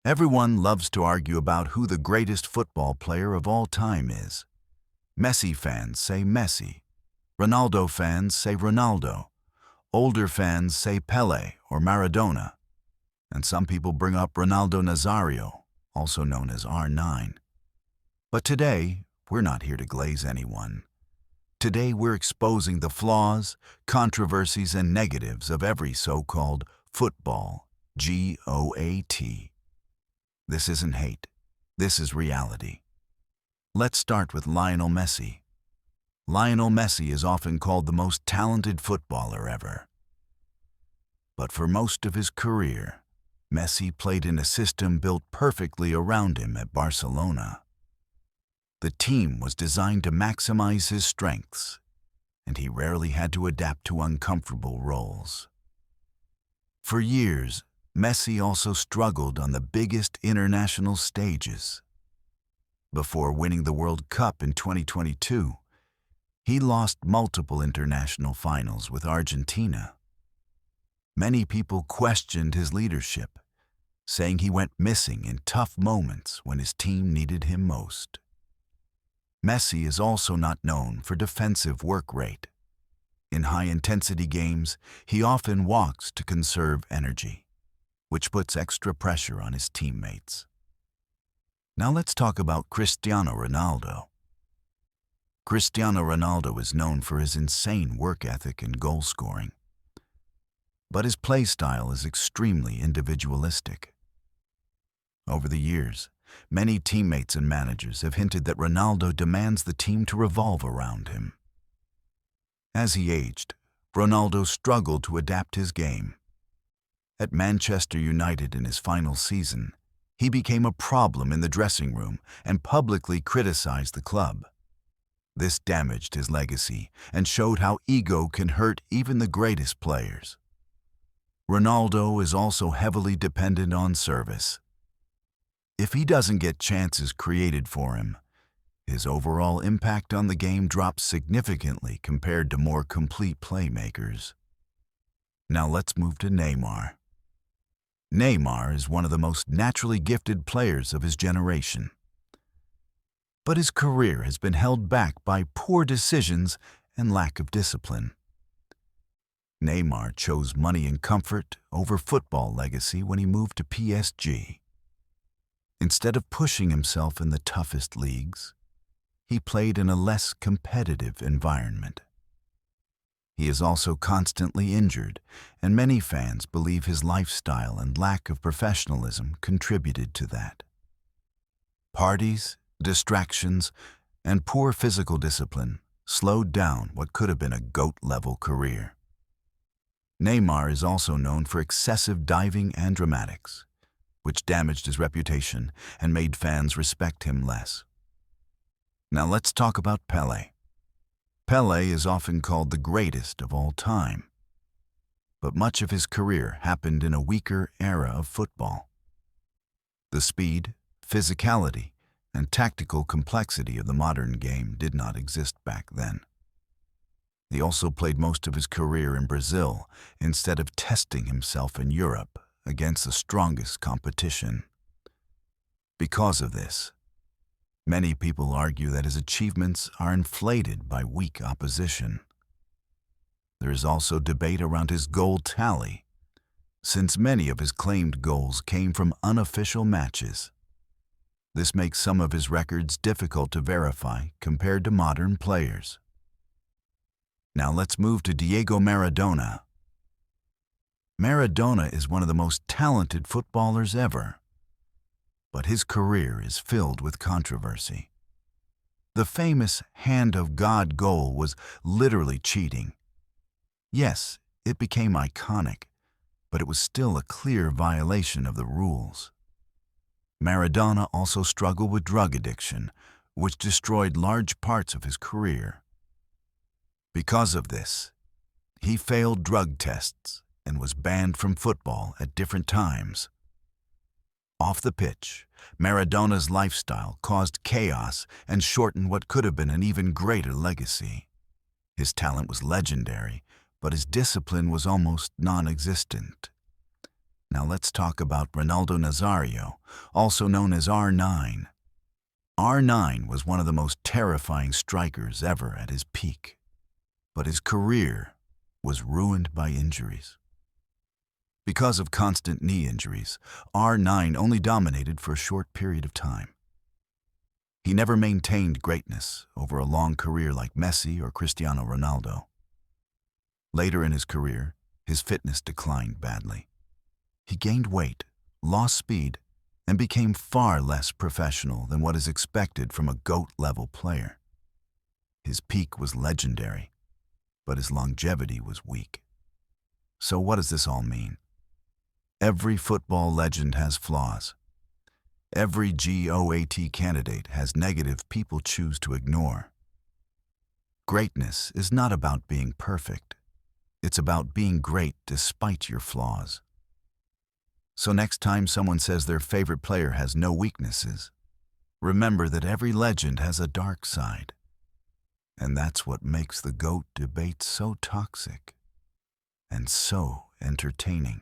Everyone loves to argue about who the greatest football player of all time is. Messi fans say Messi. Ronaldo fans say Ronaldo. Older fans say Pelé or Maradona. And some people bring up Ronaldo Nazario, also known as R9. But today, we're not here to glaze anyone. Today, we're exposing the flaws, controversies, and negatives of every so-called football, G-O-A-T. This isn't hate. This is reality. Let's start with Lionel Messi. Lionel Messi is often called the most talented footballer ever. But for most of his career, Messi played in a system built perfectly around him at Barcelona. The team was designed to maximize his strengths, and he rarely had to adapt to uncomfortable roles. For years, Messi also struggled on the biggest international stages. Before winning the World Cup in 2022, he lost multiple international finals with Argentina. Many people questioned his leadership, saying he went missing in tough moments when his team needed him most. Messi is also not known for defensive work rate. In high-intensity games, he often walks to conserve energy, which puts extra pressure on his teammates. Now let's talk about Cristiano Ronaldo. Cristiano Ronaldo is known for his insane work ethic and goal scoring. But his play style is extremely individualistic. Over the years, many teammates and managers have hinted that Ronaldo demands the team to revolve around him. As he aged, Ronaldo struggled to adapt his game. At Manchester United in his final season, he became a problem in the dressing room and publicly criticized the club. This damaged his legacy and showed how ego can hurt even the greatest players. Ronaldo is also heavily dependent on service. If he doesn't get chances created for him, his overall impact on the game drops significantly compared to more complete playmakers. Now let's move to Neymar. Neymar is one of the most naturally gifted players of his generation. But his career has been held back by poor decisions and lack of discipline. Neymar chose money and comfort over football legacy when he moved to PSG. Instead of pushing himself in the toughest leagues, he played in a less competitive environment. He is also constantly injured, and many fans believe his lifestyle and lack of professionalism contributed to that. Parties, distractions, and poor physical discipline slowed down what could have been a GOAT-level career. Neymar is also known for excessive diving and dramatics, which damaged his reputation and made fans respect him less. Now let's talk about Pelé. Pelé is often called the greatest of all time, but much of his career happened in a weaker era of football. The speed, physicality, and tactical complexity of the modern game did not exist back then. He also played most of his career in Brazil instead of testing himself in Europe against the strongest competition. Because of this, many people argue that his achievements are inflated by weak opposition. There is also debate around his goal tally, since many of his claimed goals came from unofficial matches. This makes some of his records difficult to verify compared to modern players. Now let's move to Diego Maradona. Maradona is one of the most talented footballers ever, but his career is filled with controversy. The famous Hand of God goal was literally cheating. Yes, it became iconic, but it was still a clear violation of the rules. Maradona also struggled with drug addiction, which destroyed large parts of his career. Because of this, he failed drug tests and was banned from football at different times. Off the pitch, Maradona's lifestyle caused chaos and shortened what could have been an even greater legacy. His talent was legendary, but his discipline was almost non-existent. Now let's talk about Ronaldo Nazario, also known as R9. R9 was one of the most terrifying strikers ever at his peak, but his career was ruined by injuries. Because of constant knee injuries, R9 only dominated for a short period of time. He never maintained greatness over a long career like Messi or Cristiano Ronaldo. Later in his career, his fitness declined badly. He gained weight, lost speed, and became far less professional than what is expected from a GOAT-level player. His peak was legendary, but his longevity was weak. So what does this all mean? Every football legend has flaws. Every GOAT candidate has negative people choose to ignore. Greatness is not about being perfect. It's about being great despite your flaws. So next time someone says their favorite player has no weaknesses, remember that every legend has a dark side. And that's what makes the GOAT debate so toxic and so entertaining.